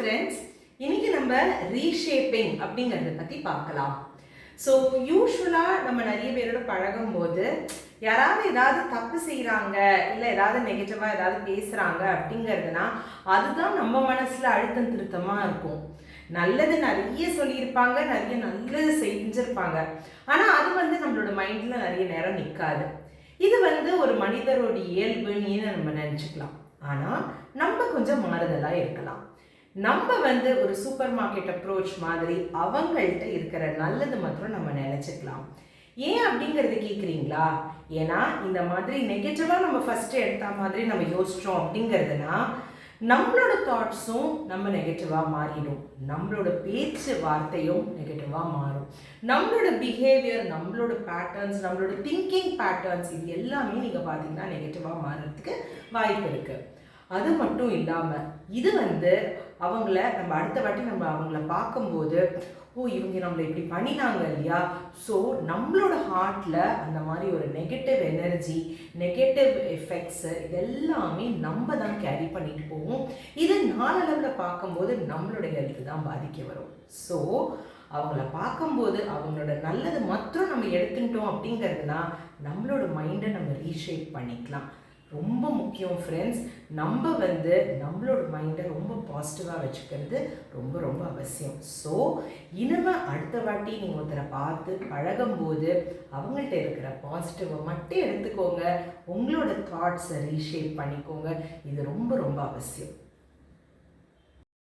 Friends, இன்னைக்கு நம்ம reshaping அப்படிங்கிறத பற்றி பார்க்கலாம். ஸோ யூஸ்வலாக நம்ம நிறைய பேரோட பழகும்போது யாராவது ஏதாவது தப்பு செய்கிறாங்க, இல்லை ஏதாவது நெகட்டிவாக ஏதாவது பேசுகிறாங்க அப்படிங்கிறதுனா அதுதான் நம்ம மனசில் அழுத்தம் திருத்தமாக இருக்கும். நல்லது நிறைய சொல்லியிருப்பாங்க, நிறைய நல்லது செஞ்சுருப்பாங்க, ஆனால் அது நம்மளோட மைண்டில் நிறைய நேரம் நிற்காது. இது ஒரு மனிதரோட இயல்புன்னு நம்ம நினச்சிக்கலாம். ஆனால் நம்ம கொஞ்சம் மாறுதலாக இருக்கலாம். நம்ம ஒரு சூப்பர் மார்க்கெட் அப்ரோச் மாதிரி அவங்கள்ட்ட இருக்கிற நல்லது மாத்திரம் நம்ம நினச்சிக்கலாம். ஏன் அப்படிங்கிறது கேட்குறீங்களா? ஏன்னா இந்த மாதிரி நெகட்டிவாக நம்ம ஃபஸ்ட்டு எடுத்த மாதிரி நம்ம யோசித்தோம் அப்படிங்கிறதுனா நம்மளோட தாட்ஸும் நம்ம நெகட்டிவாக மாறிடும், நம்மளோட பேச்சு வார்த்தையும் நெகட்டிவாக மாறும், நம்மளோட பிஹேவியர், நம்மளோட பேட்டர்ன்ஸ், நம்மளோட திங்கிங் பேட்டர்ன்ஸ் இது எல்லாமே நீங்கள் பார்த்தீங்கன்னா நெகட்டிவாக மாறுறதுக்கு வாய்ப்பு இருக்குது. அது மட்டும் இல்லாமல் இது அவங்கள நம்ம அடுத்த வாட்டி நம்ம அவங்கள பார்க்கும்போது இவங்க நம்மளை இப்படி பண்ணினாங்க இல்லையா, ஸோ நம்மளோட ஹார்ட்டில் அந்த மாதிரி ஒரு நெகட்டிவ் எனர்ஜி, நெகட்டிவ் எஃபெக்ட்ஸு இதெல்லாமே நம்ம தான் கேரி பண்ணிட்டு போவோம். இது நாளளவில் பார்க்கும்போது நம்மளோட ஹெல்த்து தான் பாதிக்க வரும். ஸோ அவங்கள பார்க்கும்போது அவங்களோட நல்லது மாத்திரம் நம்ம எடுத்துட்டோம் அப்படிங்கிறதுனா நம்மளோட மைண்டை நம்ம ரீஷேப் பண்ணிக்கலாம். ரொம்ப முக்கியம் ஃப்ரெண்ட்ஸ். நம்ம நம்மளோட மைண்டை ரொம்ப பாசிட்டிவாக வச்சுக்கிறது ரொம்ப ரொம்ப அவசியம். ஸோ இனிமேல் அடுத்த வாட்டி நீங்கள் ஒருத்தரை பார்த்து பழகும்போது அவங்கள்ட்ட இருக்கிற பாசிட்டிவை மட்டும் எடுத்துக்கோங்க, உங்களோட தாட்ஸை ரீஷேப் பண்ணிக்கோங்க. இது ரொம்ப ரொம்ப அவசியம்.